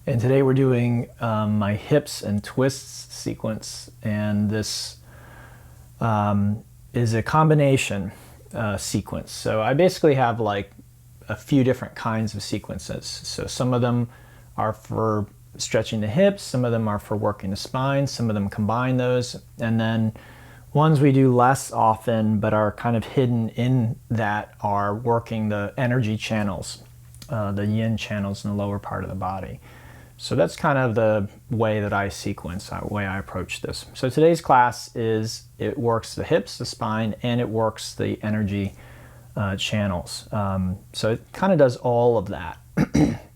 And today we're doing my hips and twists sequence, and this is a combination sequence. So I basically have like a few different kinds of sequences. So some of them are for stretching the hips, some of them are for working the spine, some of them combine those, and then ones we do less often but are kind of hidden in that are working the energy channels, the yin channels in the lower part of the body. So that's kind of the way that I sequence, the way I approach this. So today's class it works the hips, the spine, and it works the energy channels. So it kind of does all of that.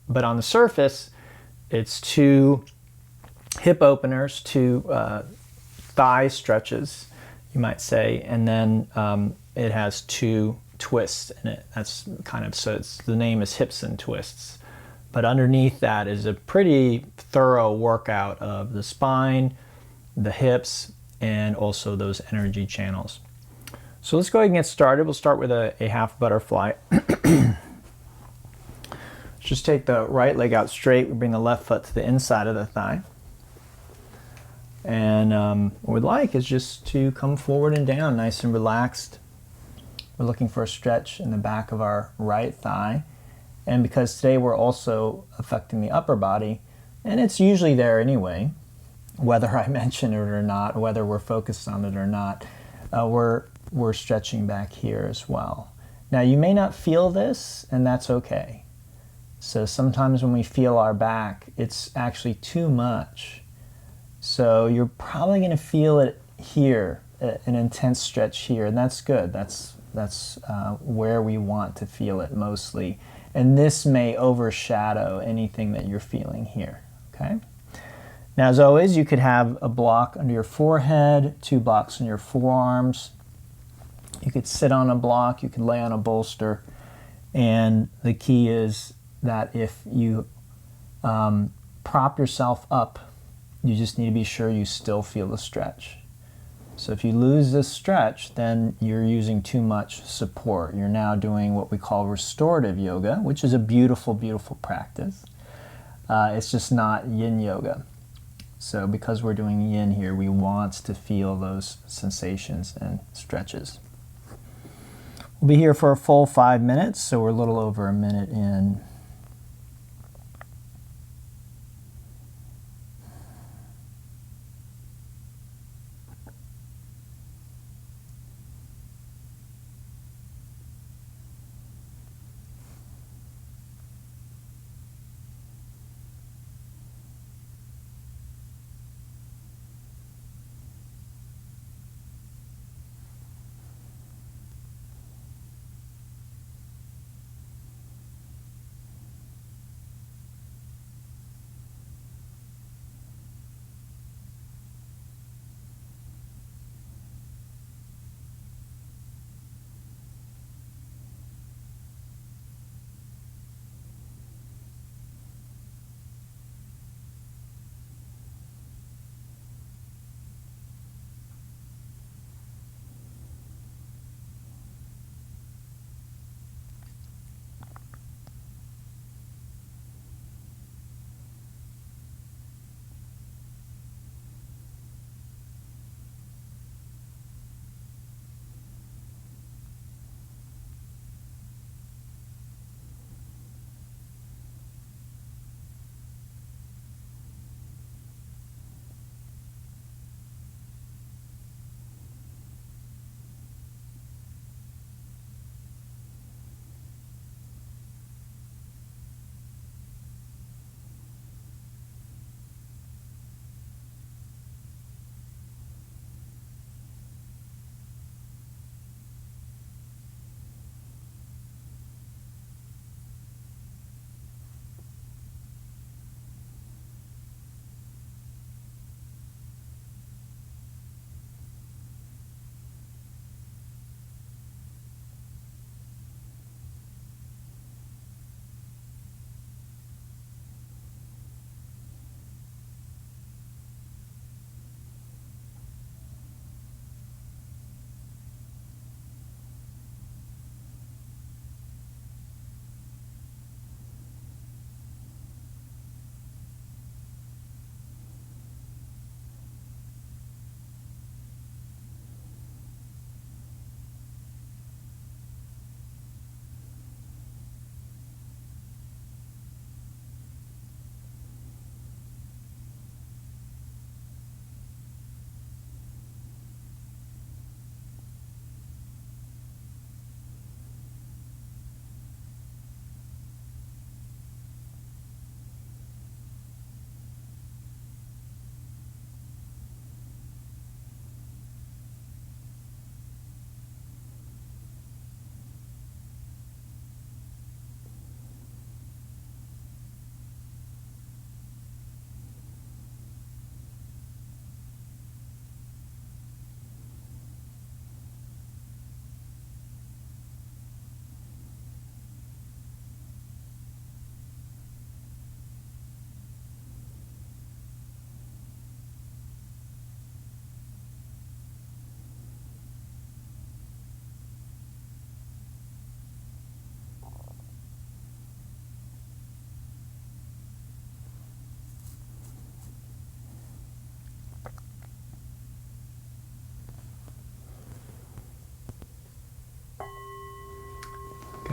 But on the surface, it's two hip openers, two thigh stretches, you might say, and then it has two twists in it. That's kind of, so the name is hips and twists. But underneath that is a pretty thorough workout of the spine, the hips, and also those energy channels. So let's go ahead and get started. We'll start with a half butterfly. Just take the right leg out straight. We bring the left foot to the inside of the thigh. And what we'd like is just to come forward and down, nice and relaxed. We're looking for a stretch in the back of our right thigh. And because today we're also affecting the upper body, and it's usually there anyway, whether I mention it or not, whether we're focused on it or not, we're stretching back here as well. Now you may not feel this, and that's okay. So sometimes when we feel our back, it's actually too much. So you're probably going to feel it here, an intense stretch here, and that's good. That's where we want to feel it mostly. And this may overshadow anything that you're feeling here, okay? Now, as always, you could have a block under your forehead, 2 blocks on your forearms. You could sit on a block, you could lay on a bolster. And the key is that if you prop yourself up, you just need to be sure you still feel the stretch. So if you lose this stretch, then you're using too much support. You're now doing what we call restorative yoga, which is a beautiful, beautiful practice. It's just not yin yoga. So because we're doing yin here, we want to feel those sensations and stretches. We'll be here for a full 5 minutes, so we're a little over a minute in.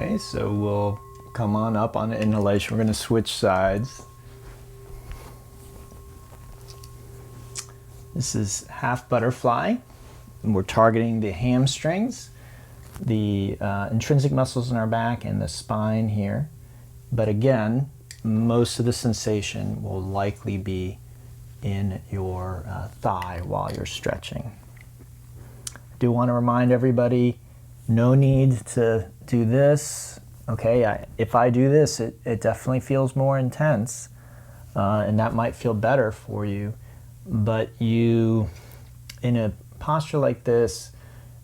Okay, so we'll come on up on the inhalation. We're going to switch sides. This is half butterfly, and we're targeting the hamstrings, the intrinsic muscles in our back, and the spine here. But again, most of the sensation will likely be in your thigh while you're stretching. I do want to remind everybody, no need to do this. Okay, if I do this, it definitely feels more intense, and that might feel better for you. But you, in a posture like this,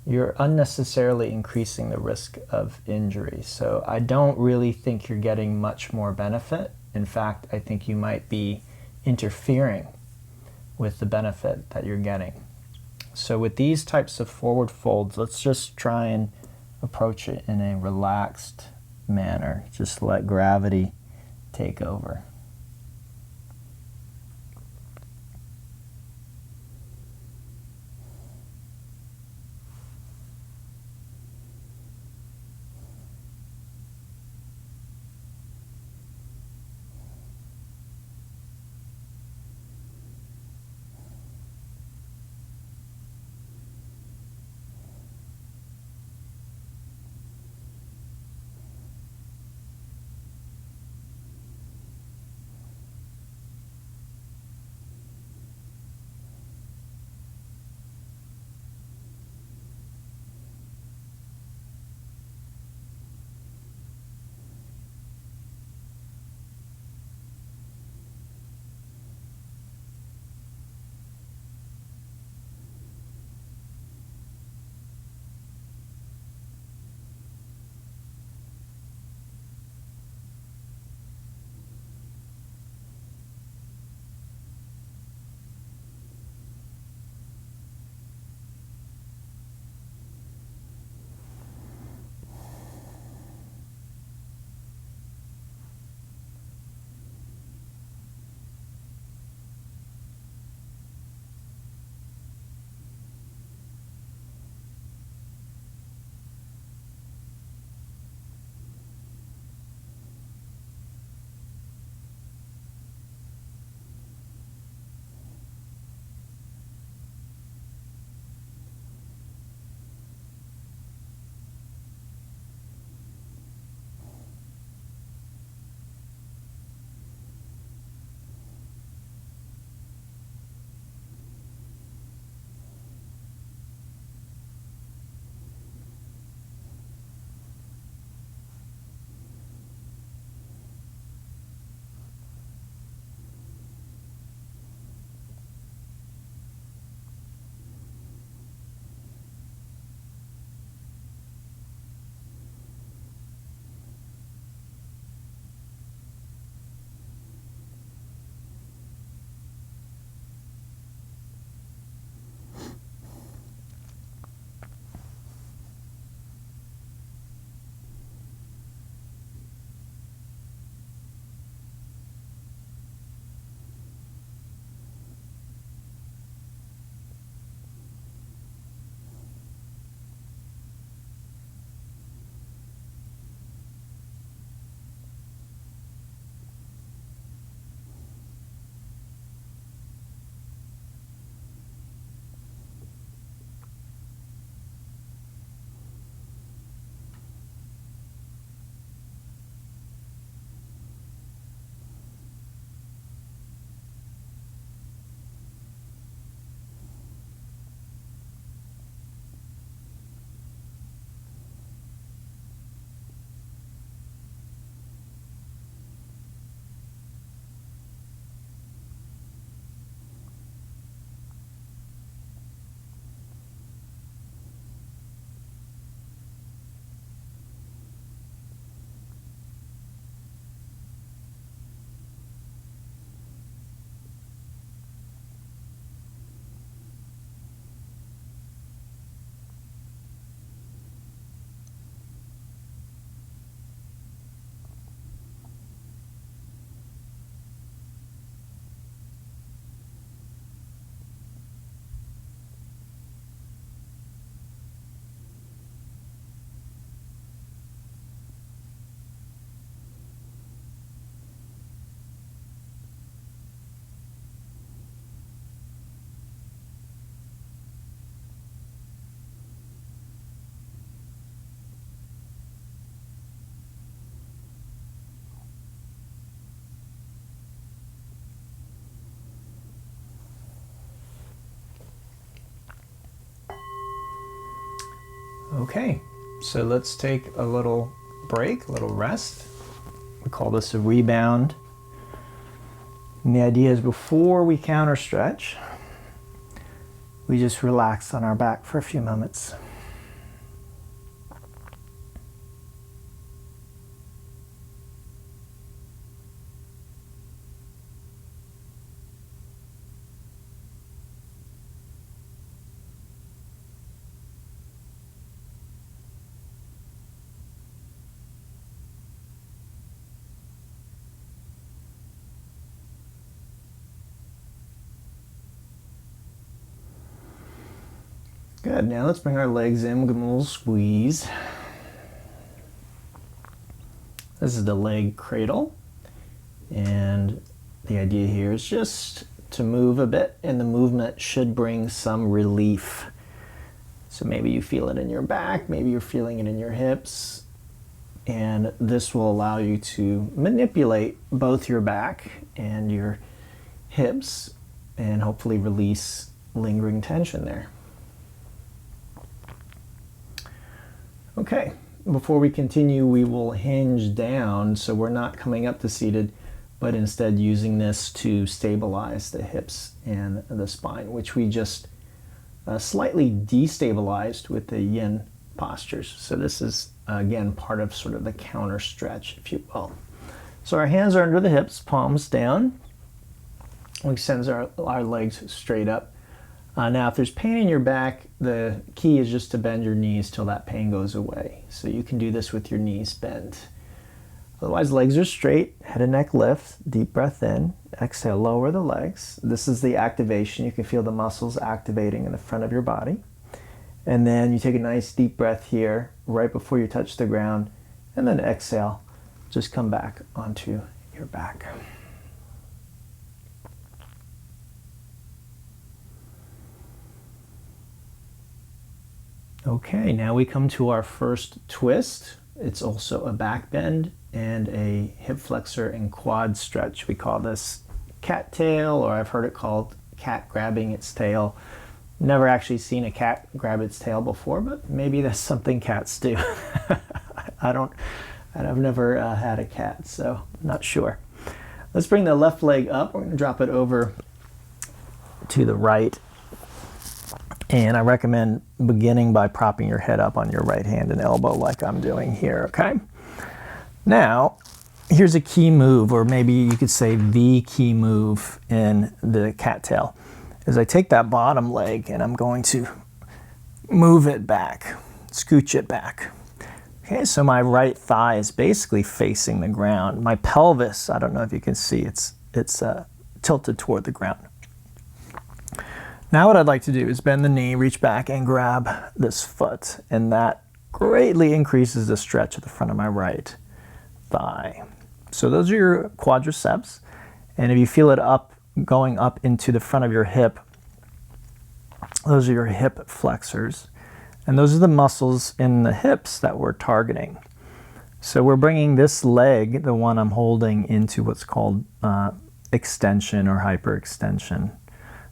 you're unnecessarily increasing the risk of injury. So I don't really think you're getting much more benefit. In fact, I think you might be interfering with the benefit that you're getting. So with these types of forward folds, let's just try and approach it in a relaxed manner. Just let gravity take over. Okay, so let's take a little break, a little rest. We call this a rebound. And the idea is before we counter stretch, we just relax on our back for a few moments. Good, now let's bring our legs in, we'll give them a little squeeze. This is the leg cradle, and the idea here is just to move a bit, and the movement should bring some relief. So maybe you feel it in your back, maybe you're feeling it in your hips, and this will allow you to manipulate both your back and your hips and hopefully release lingering tension there. Okay, before we continue, we will hinge down, so we're not coming up to seated, but instead using this to stabilize the hips and the spine, which we just slightly destabilized with the yin postures. So this is, again, part of sort of the counter stretch, if you will. So our hands are under the hips, palms down. We send our legs straight up. Now, if there's pain in your back, the key is just to bend your knees till that pain goes away. So you can do this with your knees bent. Otherwise, legs are straight, head and neck lift, deep breath in, exhale, lower the legs. This is the activation. You can feel the muscles activating in the front of your body. And then you take a nice deep breath here right before you touch the ground, and then exhale, just come back onto your back. Okay, now we come to our first twist. It's also a back bend and a hip flexor and quad stretch. We call this cat tail, or I've heard it called cat grabbing its tail. Never actually seen a cat grab its tail before, but maybe that's something cats do. I've never had a cat, so I'm not sure. Let's bring the left leg up. We're going to drop it over to the right. And I recommend beginning by propping your head up on your right hand and elbow like I'm doing here, okay? Now, here's a key move, or maybe you could say the key move in the cattail, is I take that bottom leg and I'm going to move it back, scooch it back. Okay, so my right thigh is basically facing the ground. My pelvis, I don't know if you can see, it's tilted toward the ground. Now what I'd like to do is bend the knee, reach back and grab this foot, and that greatly increases the stretch at the front of my right thigh. So those are your quadriceps, and if you feel it up, going up into the front of your hip, those are your hip flexors, and those are the muscles in the hips that we're targeting. So we're bringing this leg, the one I'm holding, into what's called extension or hyperextension.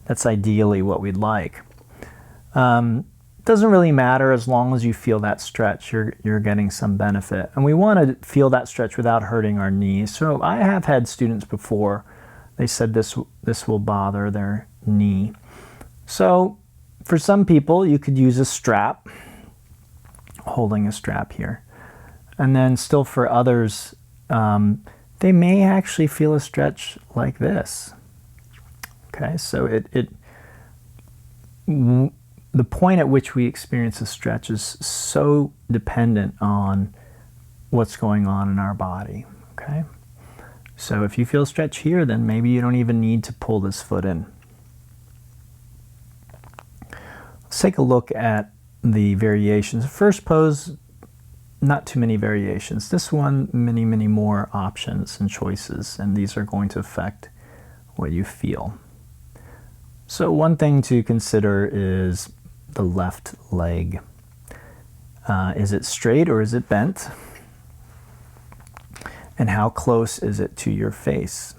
That's ideally what we'd like. Doesn't really matter as long as you feel that stretch, you're getting some benefit. And we want to feel that stretch without hurting our knees. So I have had students before, they said this will bother their knee. So for some people, you could use a strap, holding a strap here. And then still for others, they may actually feel a stretch like this. Okay, so the point at which we experience a stretch is so dependent on what's going on in our body, okay? So if you feel a stretch here, then maybe you don't even need to pull this foot in. Let's take a look at the variations. First pose, not too many variations. This one, many more options and choices, and these are going to affect what you feel. So one thing to consider is the left leg. Is it straight or is it bent? And how close is it to your face?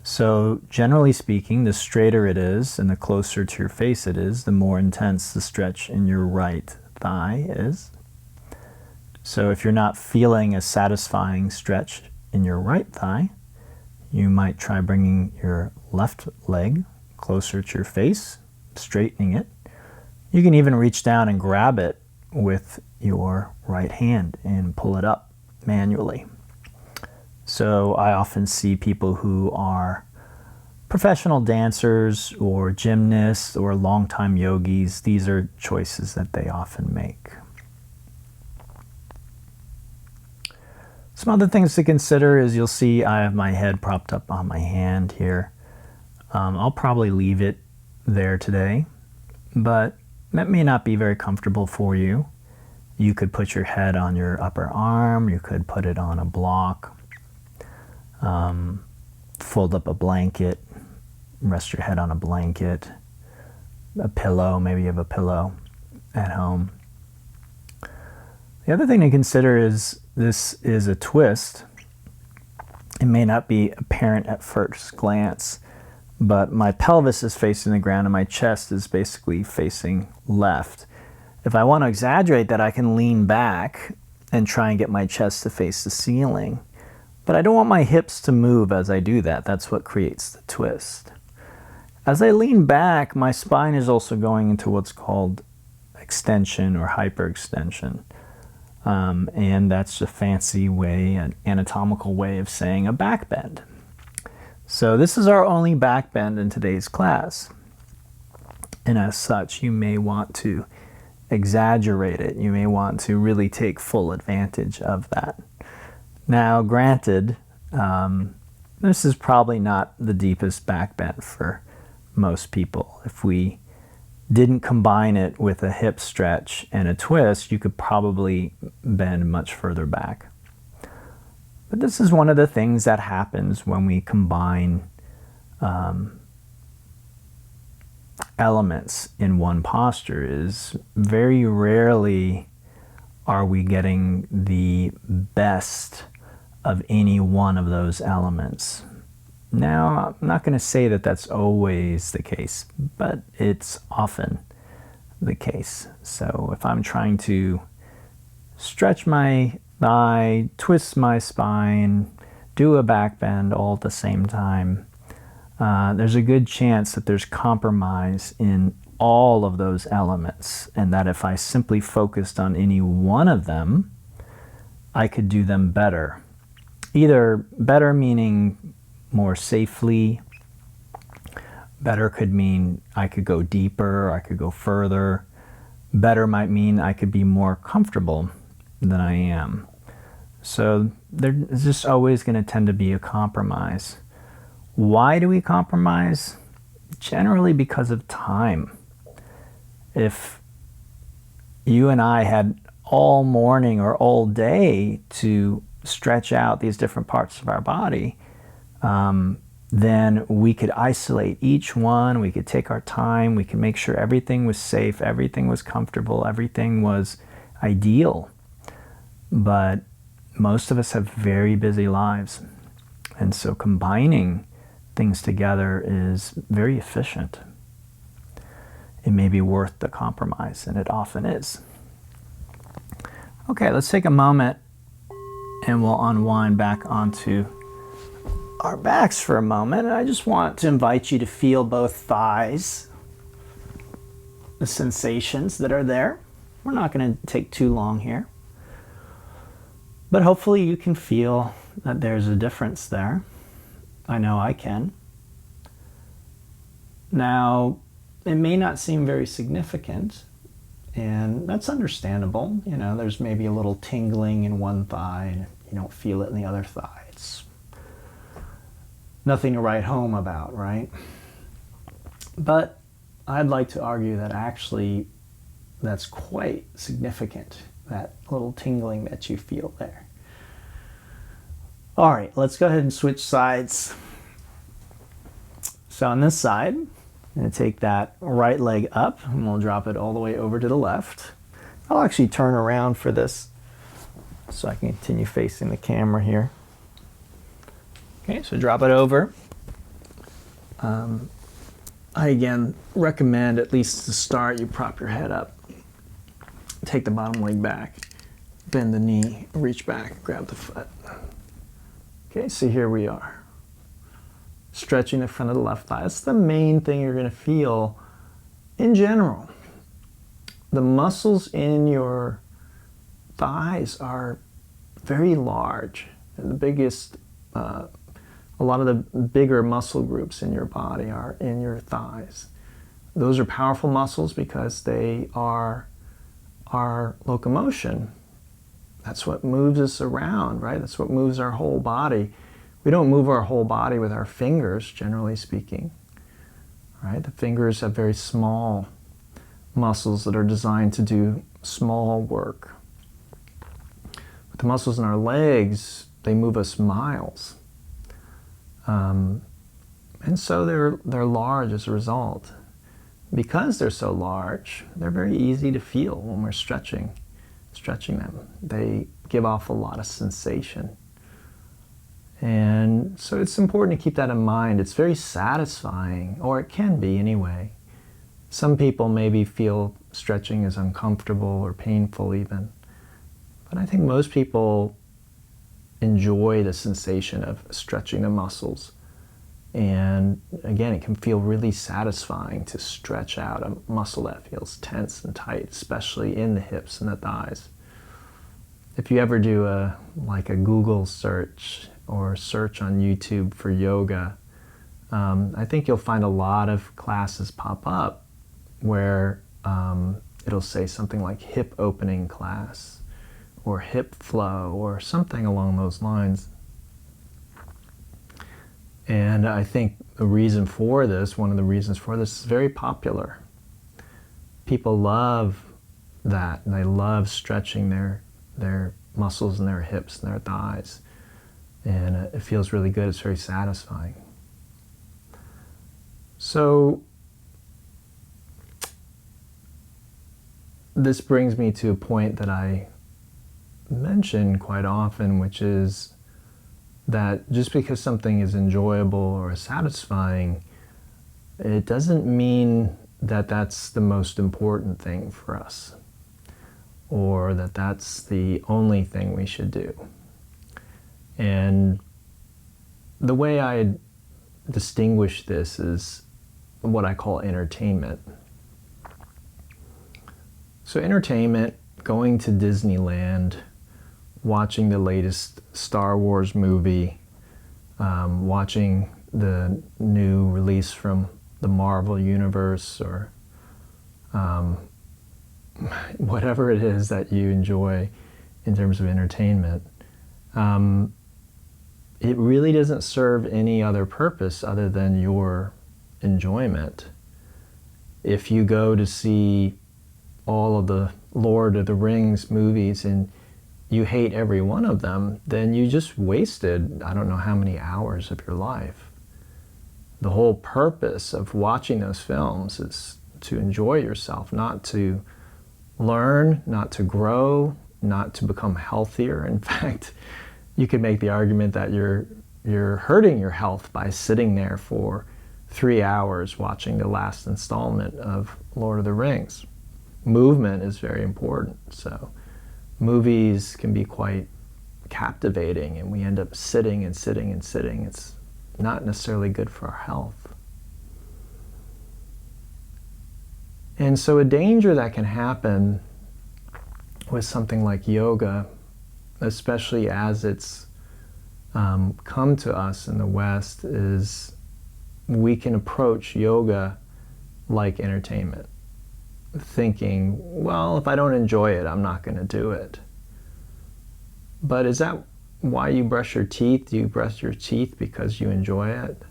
So generally speaking, the straighter it is and the closer to your face it is, the more intense the stretch in your right thigh is. So if you're not feeling a satisfying stretch in your right thigh, you might try bringing your left leg closer to your face, straightening it. You can even reach down and grab it with your right hand and pull it up manually. So I often see people who are professional dancers or gymnasts or longtime yogis. These are choices that they often make. Some other things to consider is you'll see I have my head propped up on my hand here. I'll probably leave it there today, but that may not be very comfortable for you. You could put your head on your upper arm, you could put it on a block, fold up a blanket, rest your head on a blanket, a pillow, maybe you have a pillow at home. The other thing to consider is this is a twist. It may not be apparent at first glance, but my pelvis is facing the ground and my chest is basically facing left. If I want to exaggerate that, I can lean back and try and get my chest to face the ceiling. But I don't want my hips to move as I do that. That's what creates the twist. As I lean back, my spine is also going into what's called extension or hyperextension. And that's a fancy way, an anatomical way of saying a back bend. So this is our only back bend in today's class. And as such, you may want to exaggerate it. You may want to really take full advantage of that. Now, granted, this is probably not the deepest back bend for most people. If we didn't combine it with a hip stretch and a twist, you could probably bend much further back. But this is one of the things that happens when we combine elements in one posture. Is very rarely are we getting the best of any one of those elements. Now, I'm not going to say that that's always the case, but it's often the case. So if I'm trying to stretch my thigh, twist my spine, do a back bend all at the same time, there's a good chance that there's compromise in all of those elements, and that if I simply focused on any one of them, I could do them better. Either better meaning more safely. Better could mean I could go deeper, I could go further. Better might mean I could be more comfortable than I am. So there's just always going to tend to be a compromise. Why do we compromise? Generally because of time. If you and I had all morning or all day to stretch out these different parts of our body, then we could isolate each one, we could take our time, we could make sure everything was safe, everything was comfortable, everything was ideal. But most of us have very busy lives. And so combining things together is very efficient. It may be worth the compromise, and it often is. Okay, let's take a moment and we'll unwind back onto our backs for a moment. And I just want to invite you to feel both thighs, the sensations that are there. We're not going to take too long here, but hopefully you can feel that there's a difference there. I know I can. Now, it may not seem very significant, and that's understandable. You know, there's maybe a little tingling in one thigh, and you don't feel it in the other thigh. It's nothing to write home about, right? But I'd like to argue that actually that's quite significant, that little tingling that you feel there. All right, let's go ahead and switch sides. So on this side, I'm going to take that right leg up and we'll drop it all the way over to the left. I'll actually turn around for this so I can continue facing the camera here. Okay, so drop it over. I again recommend, at least to start, you prop your head up take the bottom leg back, bend the knee, reach back, grab the foot. Okay, so here we are. Stretching the front of the left thigh. That's the main thing you're going to feel in general. The muscles in your thighs are very large. And the biggest, a lot of the bigger muscle groups in your body are in your thighs. Those are powerful muscles because they are our locomotion. That's what moves us around, right? That's what moves our whole body. We don't move our whole body with our fingers, generally speaking, right? The fingers have very small muscles that are designed to do small work. But the muscles in our legs, they move us miles. And so they're large as a result. Because they're so large, they're very easy to feel when we're stretching them. They give off a lot of sensation. And so it's important to keep that in mind. It's very satisfying, or it can be anyway. Some people maybe feel stretching is uncomfortable or painful even. But I think most people enjoy the sensation of stretching the muscles. And again, it can feel really satisfying to stretch out a muscle that feels tense and tight, especially in the hips and the thighs. If you ever do a Google search or search on YouTube for yoga, I think you'll find a lot of classes pop up where it'll say something like hip opening class or hip flow or something along those lines. And I think one of the reasons for this is very popular. People love that, and they love stretching their muscles in their hips and their thighs. And it feels really good, it's very satisfying. So this brings me to a point that I mention quite often, which is that just because something is enjoyable or satisfying, it doesn't mean that that's the most important thing for us, or that that's the only thing we should do. And the way I distinguish this is what I call entertainment. So entertainment, going to Disneyland, watching the latest Star Wars movie, watching the new release from the Marvel Universe, or whatever it is that you enjoy in terms of entertainment, it really doesn't serve any other purpose other than your enjoyment. If you go to see all of the Lord of the Rings movies and you hate every one of them, then you just wasted I don't know how many hours of your life. The whole purpose of watching those films is to enjoy yourself, not to learn, not to grow, not to become healthier. In fact, you could make the argument that you're hurting your health by sitting there for 3 hours watching the last installment of Lord of the Rings. Movement is very important, so movies can be quite captivating, and we end up sitting and sitting and sitting. It's not necessarily good for our health. And so a danger that can happen with something like yoga, especially as it's come to us in the West, is we can approach yoga like entertainment, thinking, well, if I don't enjoy it, I'm not going to do it. But is that why you brush your teeth? Do you brush your teeth because you enjoy it?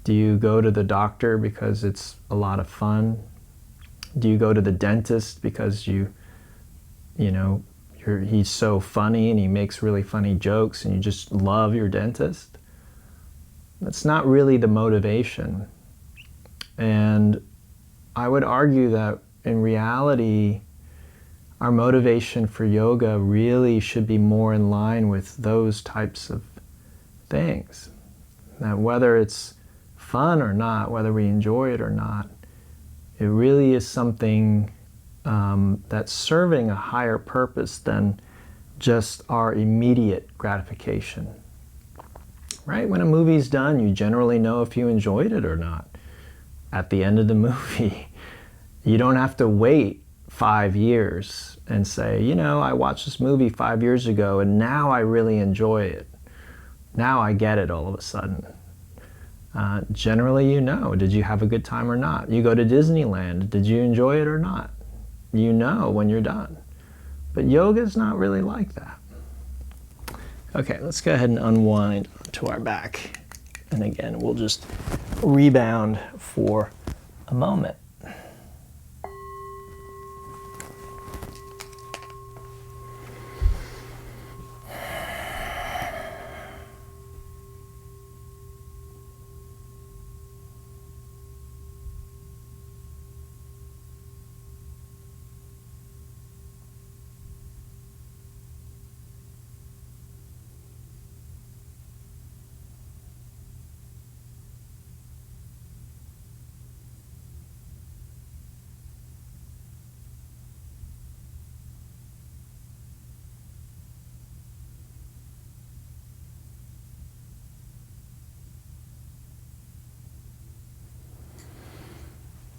Do you go to the doctor because it's a lot of fun? Do you go to the dentist because he's so funny and he makes really funny jokes and you just love your dentist? That's not really the motivation. And I would argue that in reality, our motivation for yoga really should be more in line with those types of things. That whether it's fun or not, whether we enjoy it or not, it really is something that's serving a higher purpose than just our immediate gratification. Right? When a movie's done, you generally know if you enjoyed it or not. At the end of the movie, you don't have to wait 5 years and say, you know, I watched this movie 5 years ago and now I really enjoy it. Now I get it all of a sudden. Generally, you know, did you have a good time or not? You go to Disneyland, did you enjoy it or not? You know when you're done. But yoga is not really like that. Okay, let's go ahead and unwind to our back. And again, we'll just rebound for a moment.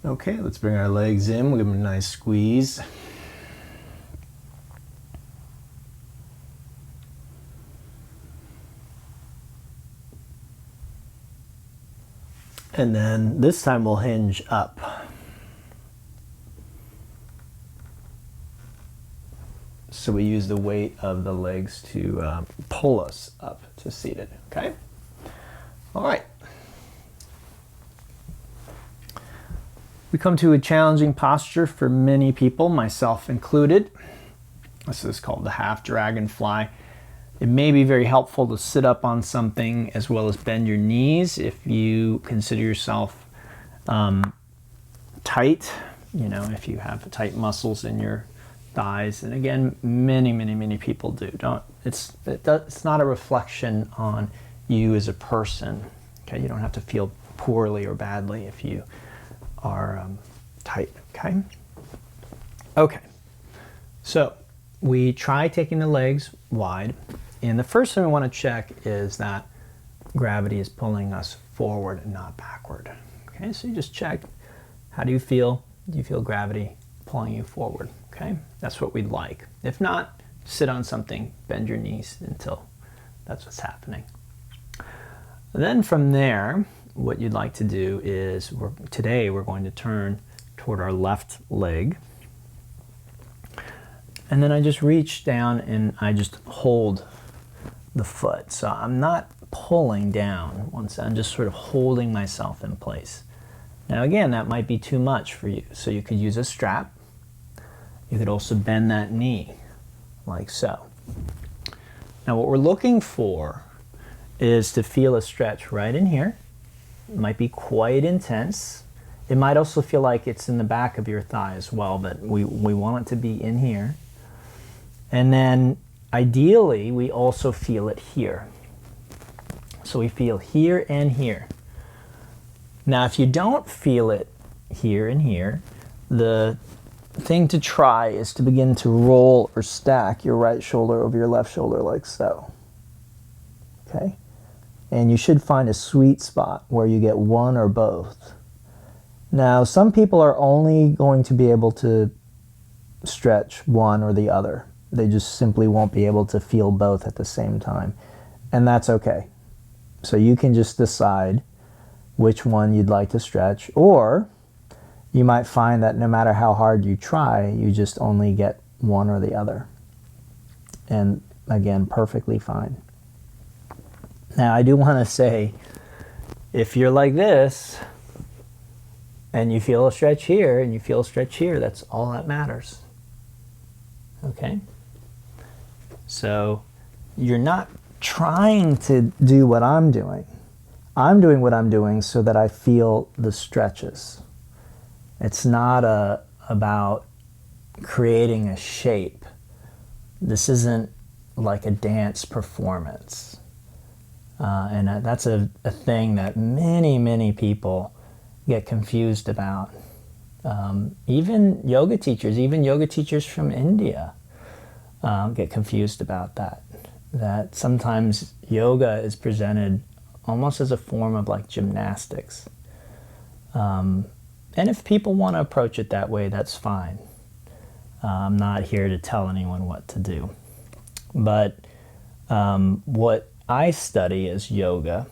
Okay, let's bring our legs in. We'll give them a nice squeeze. And then this time we'll hinge up. So we use the weight of the legs to pull us up to seated, okay? All right. We come to a challenging posture for many people, myself included. This is called the half dragonfly. It may be very helpful to sit up on something as well as bend your knees if you consider yourself tight, you know, if you have tight muscles in your thighs. And again, many people do. It's not a reflection on you as a person. Okay, you don't have to feel poorly or badly if you are tight, okay? Okay, so we try taking the legs wide, and the first thing we want to check is that gravity is pulling us forward and not backward. Okay, so you just check, how do you feel? Do you feel gravity pulling you forward? Okay, that's what we'd like. If not, sit on something, bend your knees until that's what's happening. Then from there, what you'd like to do is, today we're going to turn toward our left leg. And then I just reach down and I just hold the foot. So I'm not pulling down, I'm just sort of holding myself in place. Now again, that might be too much for you. So you could use a strap. You could also bend that knee, like so. Now what we're looking for is to feel a stretch right in here. It might be quite intense. It might also feel like it's in the back of your thigh as well, but we want it to be in here. And then ideally, we also feel it here. So we feel here and here. Now, if you don't feel it here and here, the thing to try is to begin to roll or stack your right shoulder over your left shoulder like so. Okay? And you should find a sweet spot where you get one or both. Now, some people are only going to be able to stretch one or the other. They just simply won't be able to feel both at the same time. And that's okay. So you can just decide which one you'd like to stretch, or you might find that no matter how hard you try, you just only get one or the other. And again, perfectly fine. Now, I do want to say, if you're like this, and you feel a stretch here, and you feel a stretch here, that's all that matters. Okay? So, you're not trying to do what I'm doing. I'm doing what I'm doing so that I feel the stretches. It's not about creating a shape. This isn't like a dance performance. And that's a thing that many people get confused about. Even yoga teachers from India get confused about that. That sometimes yoga is presented almost as a form of like gymnastics. And if people want to approach it that way, that's fine. I'm not here to tell anyone what to do. But what I study as yoga,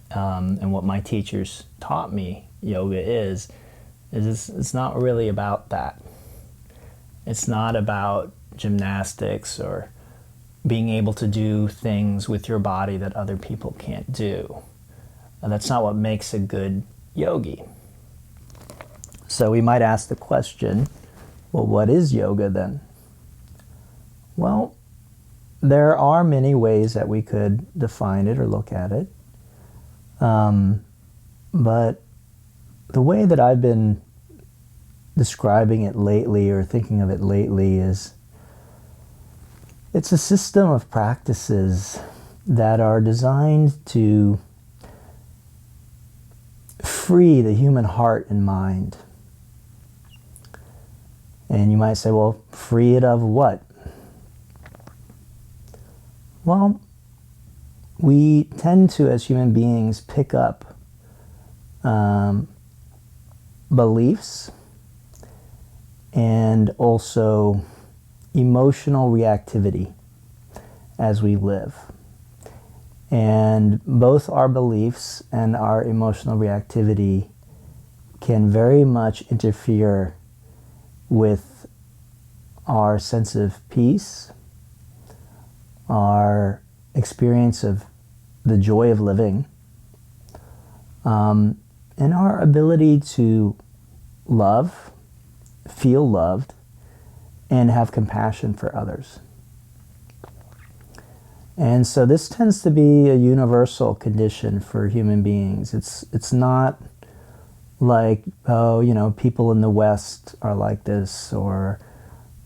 and what my teachers taught me yoga is it's not really about that. It's not about gymnastics or being able to do things with your body that other people can't do. That's not what makes a good yogi. So we might ask the question, well, what is yoga then? Well, there are many ways that we could define it or look at it. But the way that I've been describing it lately or thinking of it lately is it's a system of practices that are designed to free the human heart and mind. And you might say, well, free it of what? Well, we tend to, as human beings, pick up beliefs and also emotional reactivity as we live. And both our beliefs and our emotional reactivity can very much interfere with our sense of peace, our experience of the joy of living, and our ability to love, feel loved, and have compassion for others. And so this tends to be a universal condition for human beings. It's not like, oh, you know, people in the West are like this, or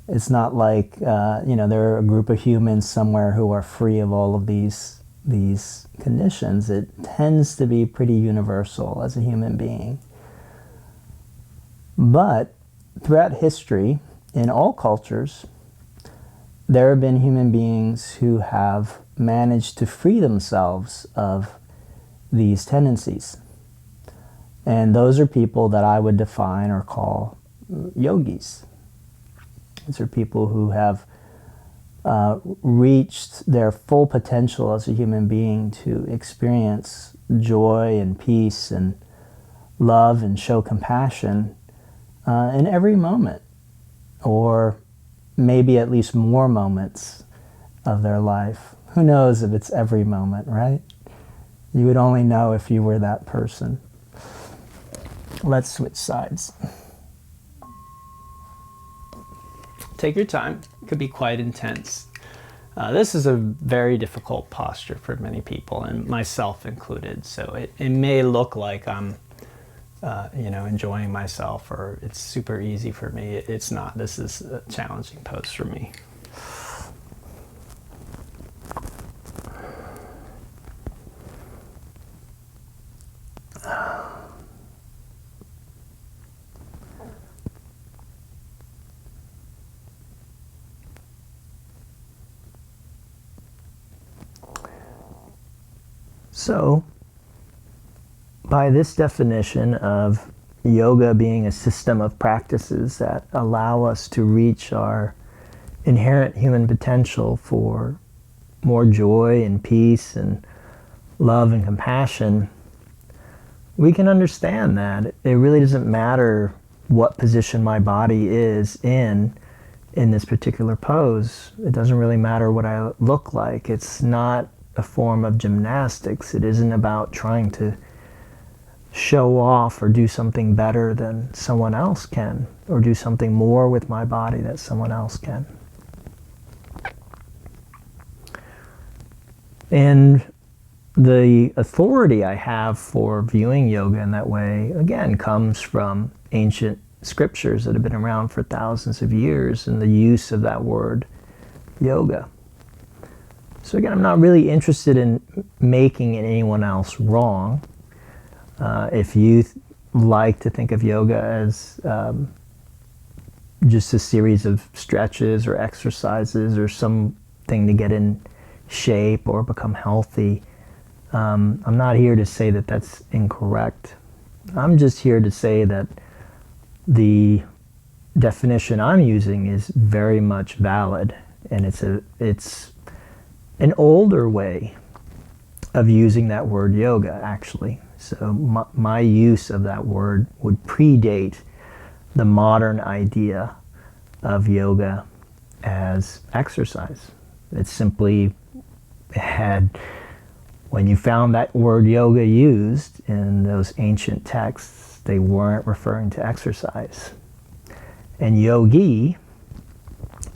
it's not like, there are a group of humans somewhere who are free of all of these conditions. It tends to be pretty universal as a human being. But throughout history, in all cultures, there have been human beings who have managed to free themselves of these tendencies. And those are people that I would define or call yogis. These are people who have reached their full potential as a human being to experience joy and peace and love and show compassion in every moment, or maybe at least more moments of their life. Who knows if it's every moment, right? You would only know if you were that person. Let's switch sides. Take your time. It could be quite intense. This is a very difficult posture for many people, and myself included. So it may look like I'm enjoying myself, or it's super easy for me. It's not. This is a challenging pose for me. So, by this definition of yoga being a system of practices that allow us to reach our inherent human potential for more joy and peace and love and compassion, we can understand that it really doesn't matter what position my body is in this particular pose. It doesn't really matter what I look like. It's not a form of gymnastics. It isn't about trying to show off or do something better than someone else can, or do something more with my body that someone else can. And the authority I have for viewing yoga in that way, again, comes from ancient scriptures that have been around for thousands of years, and the use of that word, yoga. So again, I'm not really interested in making anyone else wrong. If you like to think of yoga as just a series of stretches or exercises or something to get in shape or become healthy. I'm not here to say that that's incorrect. I'm just here to say that the definition I'm using is very much valid, and it's an older way of using that word yoga, actually. So my use of that word would predate the modern idea of yoga as exercise. It simply had, when you found that word yoga used in those ancient texts, they weren't referring to exercise. And yogi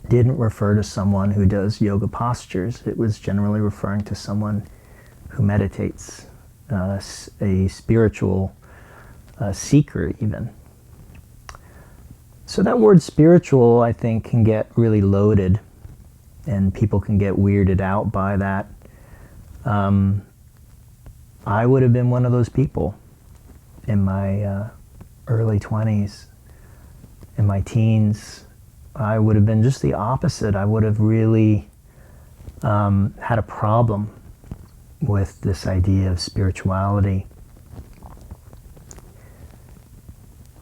didn't refer to someone who does yoga postures. It was generally referring to someone who meditates, a spiritual seeker even. So that word spiritual, I think, can get really loaded, and people can get weirded out by that. I would have been one of those people in my early 20s. In my teens, I would have been just the opposite. I would have really had a problem with this idea of spirituality.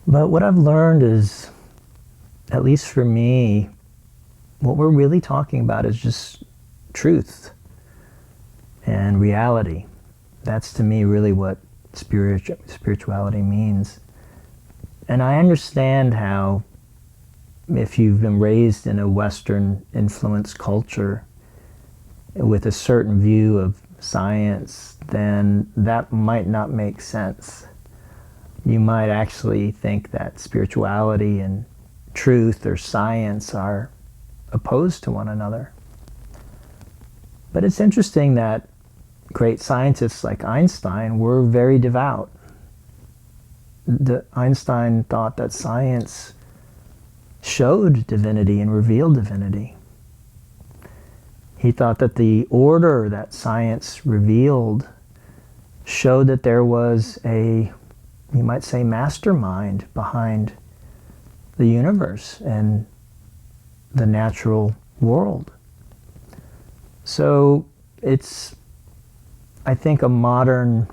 But what I've learned is, at least for me, what we're really talking about is just truth and reality. That's to me really what spirituality means. And I understand how, if you've been raised in a Western influenced culture with a certain view of science, then that might not make sense. You might actually think that spirituality and truth or science are opposed to one another. But it's interesting that great scientists like Einstein were very devout. Einstein thought that science showed divinity and revealed divinity. He thought that the order that science revealed showed that there was a, you might say, mastermind behind the universe and the natural world. So it's, I think, a modern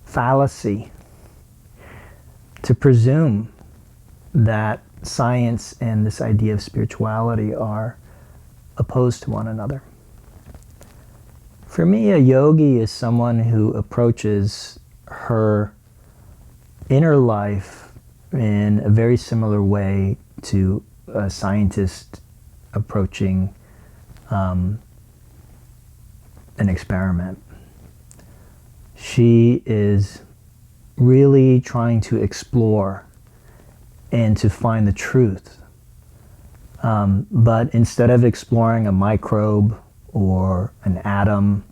fallacy to presume that science and this idea of spirituality are opposed to one another. For me, a yogi is someone who approaches her inner life in a very similar way to a scientist approaching an experiment. She is really trying to explore and to find the truth. But instead of exploring a microbe or an atom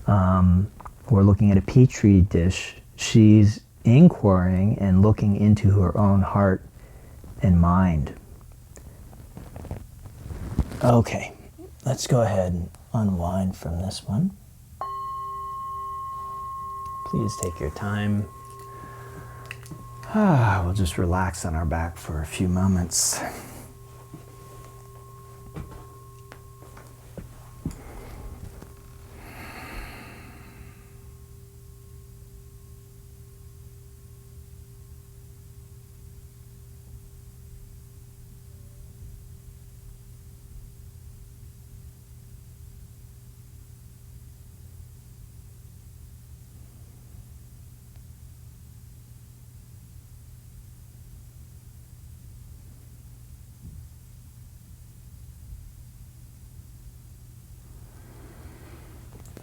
or looking at a petri dish, she's inquiring and looking into her own heart and mind. Okay, let's go ahead and unwind from this one. Please take your time. We'll just relax on our back for a few moments.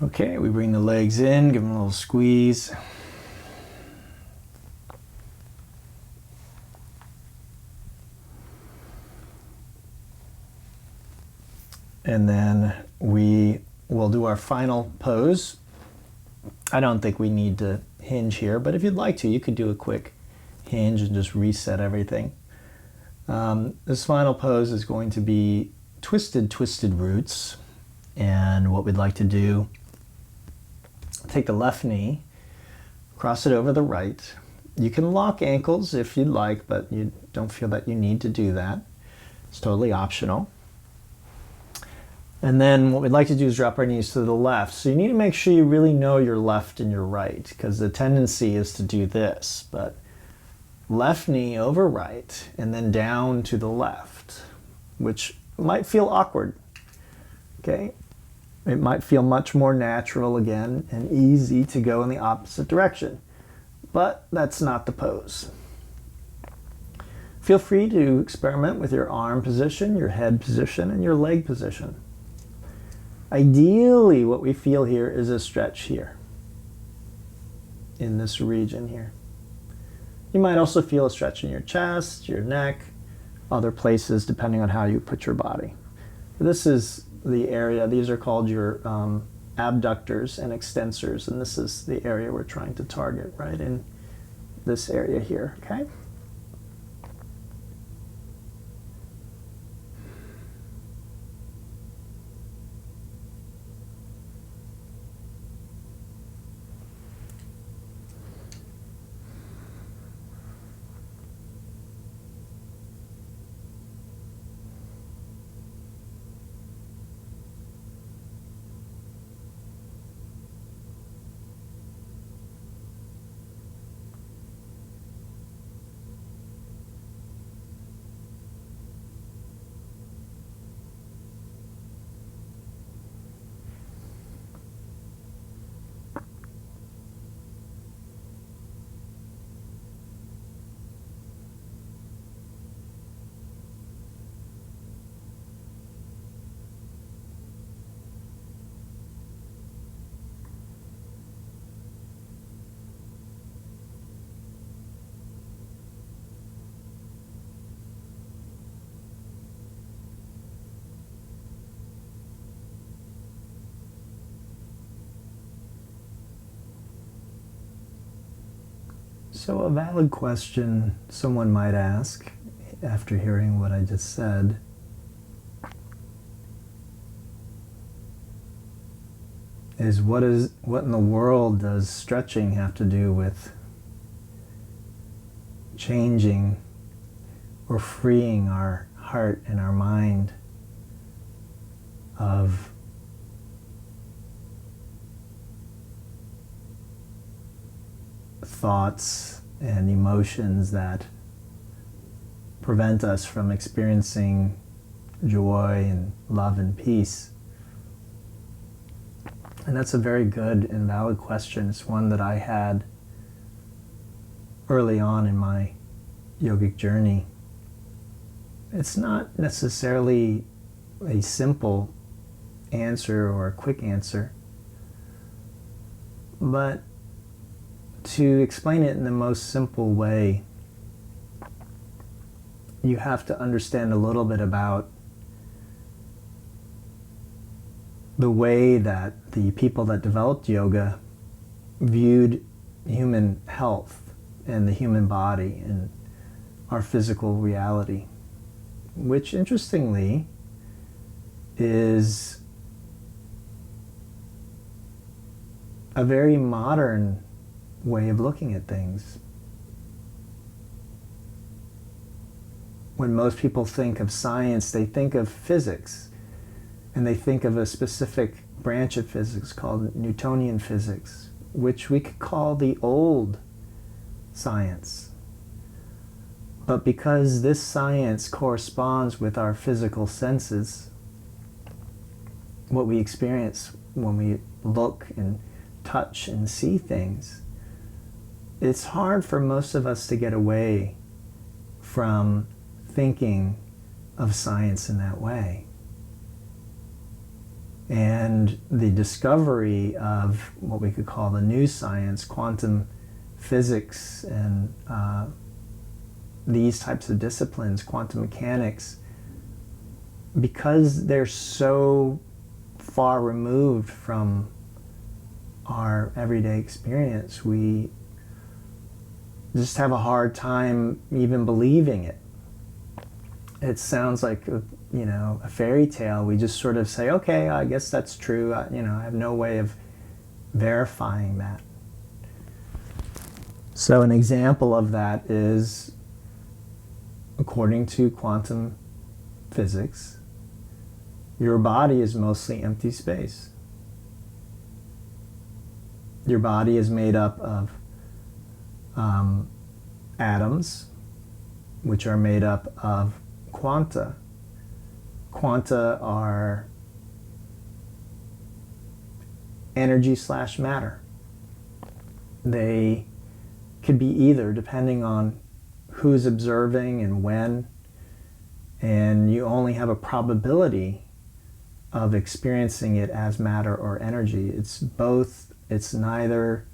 Okay, we bring the legs in, give them a little squeeze. And then we will do our final pose. I don't think we need to hinge here, but if you'd like to, you could do a quick hinge and just reset everything. This final pose is going to be twisted roots. And what we'd like to do, take the left knee, cross it over the right. You can lock ankles if you'd like, but you don't feel that you need to do that. It's totally optional. And then what we'd like to do is drop our knees to the left. So you need to make sure you really know your left and your right, because the tendency is to do this. But left knee over right, and then down to the left, which might feel awkward. Okay? It might feel much more natural again and easy to go in the opposite direction. But that's not the pose. Feel free to experiment with your arm position, your head position, and your leg position. Ideally, what we feel here is a stretch here, in this region here. You might also feel a stretch in your chest, your neck, other places, depending on how you put your body. This is the area, these are called your abductors and extensors, and this is the area we're trying to target, right in this area here, okay? So a valid question someone might ask after hearing what I just said is what in the world does stretching have to do with changing or freeing our heart and our mind of thoughts and emotions that prevent us from experiencing joy and love and peace? And that's a very good and valid question. It's one that I had early on in my yogic journey. It's not necessarily a simple answer or a quick answer, but to explain it in the most simple way, you have to understand a little bit about the way that the people that developed yoga viewed human health and the human body and our physical reality, which interestingly is a very modern way of looking at things. When most people think of science, they think of physics, and they think of a specific branch of physics called Newtonian physics, which we could call the old science. But because this science corresponds with our physical senses, what we experience when we look and touch and see things, it's hard for most of us to get away from thinking of science in that way. And the discovery of what we could call the new science, quantum physics, and these types of disciplines, quantum mechanics, because they're so far removed from our everyday experience, we just have a hard time even believing it. It sounds like a fairy tale. We just sort of say, okay, I guess that's true. I have no way of verifying that. So an example of that is, according to quantum physics, your body is mostly empty space. Your body is made up of atoms, which are made up of quanta. Quanta are energy/matter. They could be either, depending on who's observing and when, and you only have a probability of experiencing it as matter or energy. It's both, it's neither.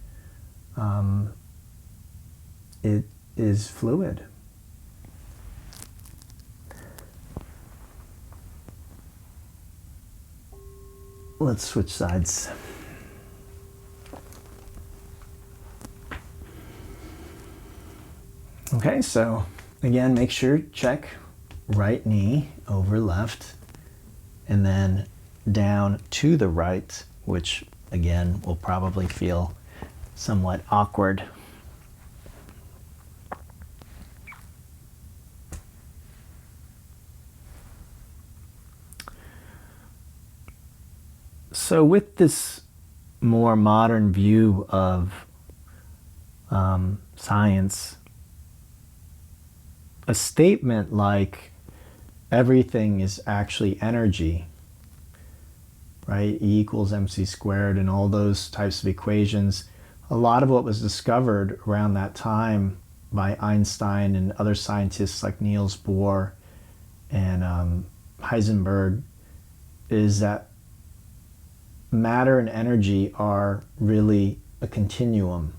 It is fluid. Let's switch sides. Okay, so again, make sure, check right knee over left, and then down to the right, which again will probably feel somewhat awkward. So with this more modern view of science, a statement like everything is actually energy, right? E equals mc squared and all those types of equations, a lot of what was discovered around that time by Einstein and other scientists like Niels Bohr and Heisenberg is that matter and energy are really a continuum.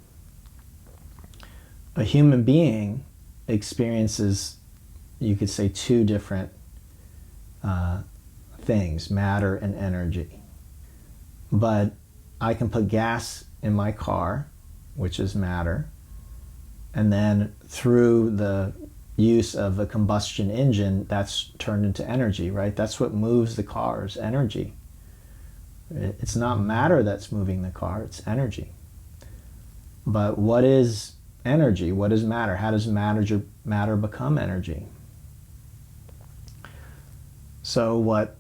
A human being experiences, you could say, two different things, matter and energy. But I can put gas in my car, which is matter, and then through the use of a combustion engine, that's turned into energy, right? That's what moves the car, is energy. It's not matter that's moving the car, it's energy. But what is energy? What is matter? How does matter become energy? So what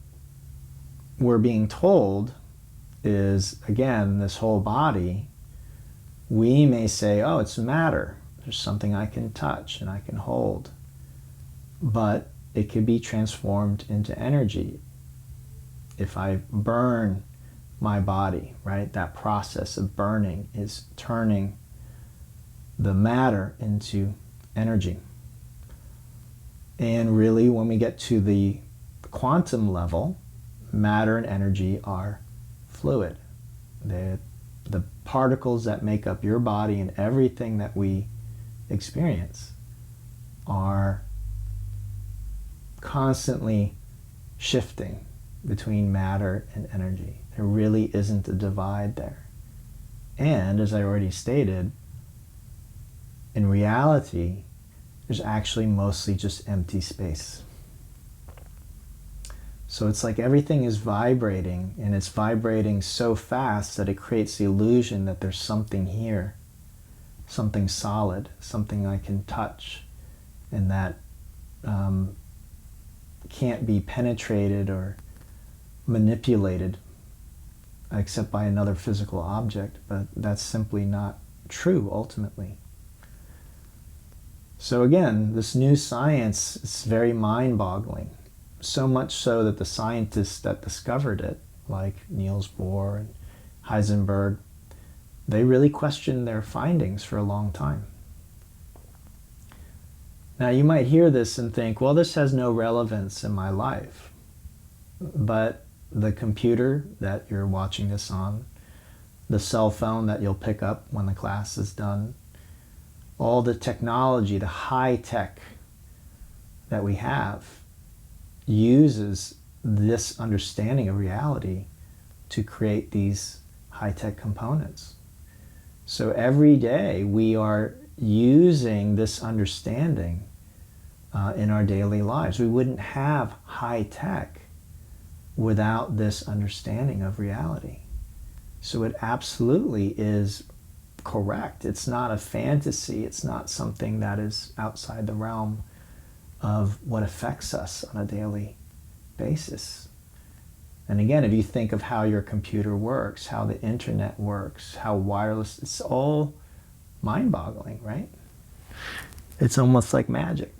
we're being told is, again, this whole body, we may say, oh, it's matter. There's something I can touch and I can hold. But it could be transformed into energy. If I burn my body, right, that process of burning is turning the matter into energy. And really, when we get to the quantum level, matter and energy are fluid. The particles that make up your body and everything that we experience are constantly shifting between matter and energy. There really isn't a divide there. And as I already stated, in reality, there's actually mostly just empty space. So it's like everything is vibrating, and it's vibrating so fast that it creates the illusion that there's something here, something solid, something I can touch, and that can't be penetrated or manipulated except by another physical object, but that's simply not true ultimately. So again, this new science is very mind-boggling, so much so that the scientists that discovered it, like Niels Bohr and Heisenberg, they really questioned their findings for a long time. Now you might hear this and think, well, this has no relevance in my life. But the computer that you're watching this on, the cell phone that you'll pick up when the class is done, all the technology, the high tech that we have uses this understanding of reality to create these high-tech components. So every day we are using this understanding in our daily lives. We wouldn't have high-tech without this understanding of reality. So it absolutely is correct. It's not a fantasy. It's not something that is outside the realm of what affects us on a daily basis. And again, if you think of how your computer works, how the internet works, how wireless, it's all mind-boggling, right? It's almost like magic.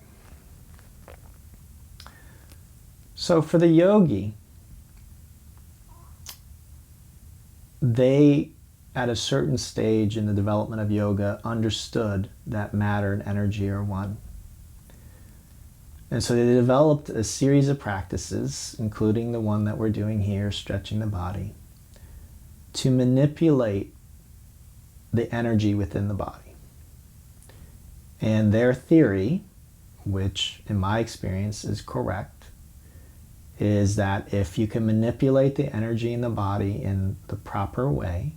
So for the yogi, they, at a certain stage in the development of yoga, understood that matter and energy are one. And so they developed a series of practices, including the one that we're doing here, stretching the body, to manipulate the energy within the body. And their theory, which in my experience is correct, is that if you can manipulate the energy in the body in the proper way,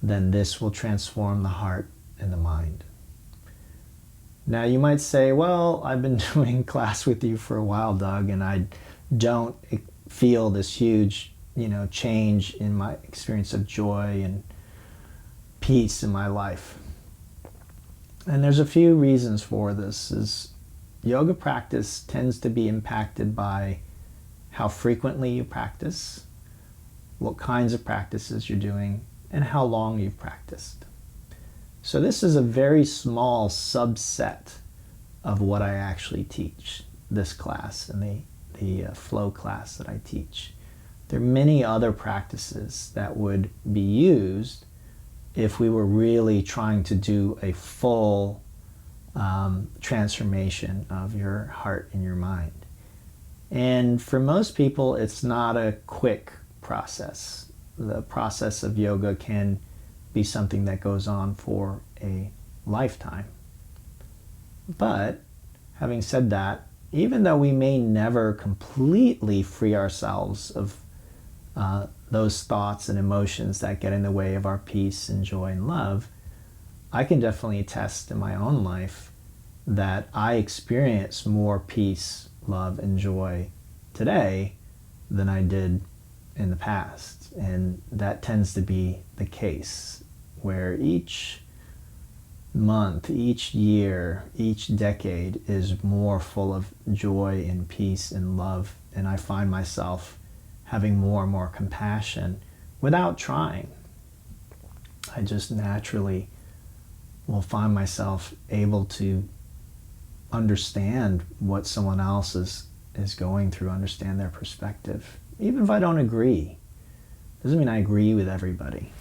then this will transform the heart and the mind. Now you might say, well, I've been doing class with you for a while, Doug, and I don't feel this huge, change in my experience of joy and peace in my life. And there's a few reasons for this. Is yoga practice tends to be impacted by how frequently you practice, what kinds of practices you're doing, and how long you've practiced. So this is a very small subset of what I actually teach, this class and the flow class that I teach. There are many other practices that would be used if we were really trying to do a full transformation of your heart and your mind. And for most people, it's not a quick process. The process of yoga can be something that goes on for a lifetime. But having said that, even though we may never completely free ourselves of those thoughts and emotions that get in the way of our peace and joy and love, I can definitely attest in my own life that I experience more peace, love, and joy today than I did in the past. And that tends to be the case, where each month, each year, each decade is more full of joy and peace and love. And I find myself having more and more compassion without trying. I just naturally will find myself able to understand what someone else is going through, understand their perspective, even if I don't agree. Doesn't mean I agree with everybody.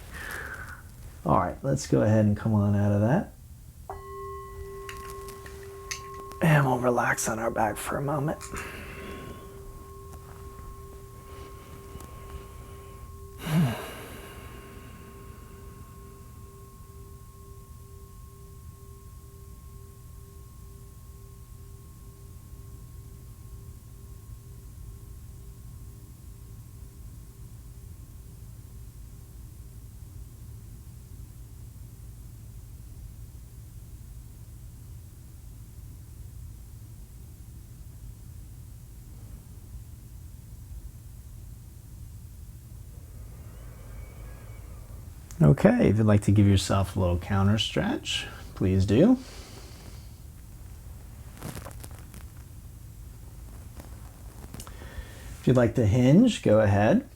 All right, let's go ahead and come on out of that. And we'll relax on our back for a moment. Okay, if you'd like to give yourself a little counter stretch, please do. If you'd like to hinge, go ahead.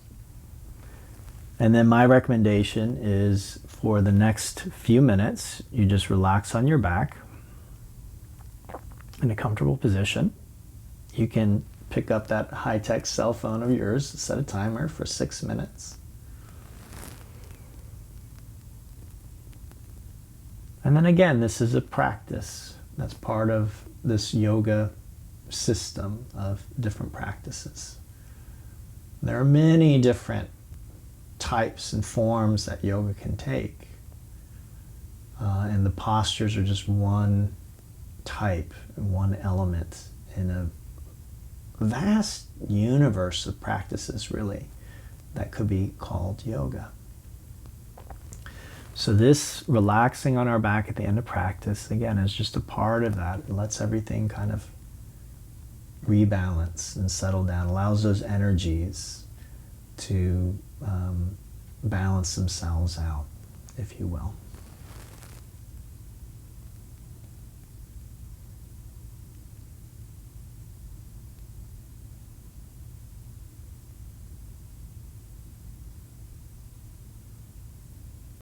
And then my recommendation is for the next few minutes, you just relax on your back in a comfortable position. You can pick up that high-tech cell phone of yours, set a timer for 6 minutes. And then again, this is a practice. That's part of this yoga system of different practices. There are many different types and forms that yoga can take. And the postures are just one type, one element in a vast universe of practices, really, that could be called yoga. So this relaxing on our back at the end of practice, again, is just a part of that. It lets everything kind of rebalance and settle down, allows those energies to balance themselves out, if you will.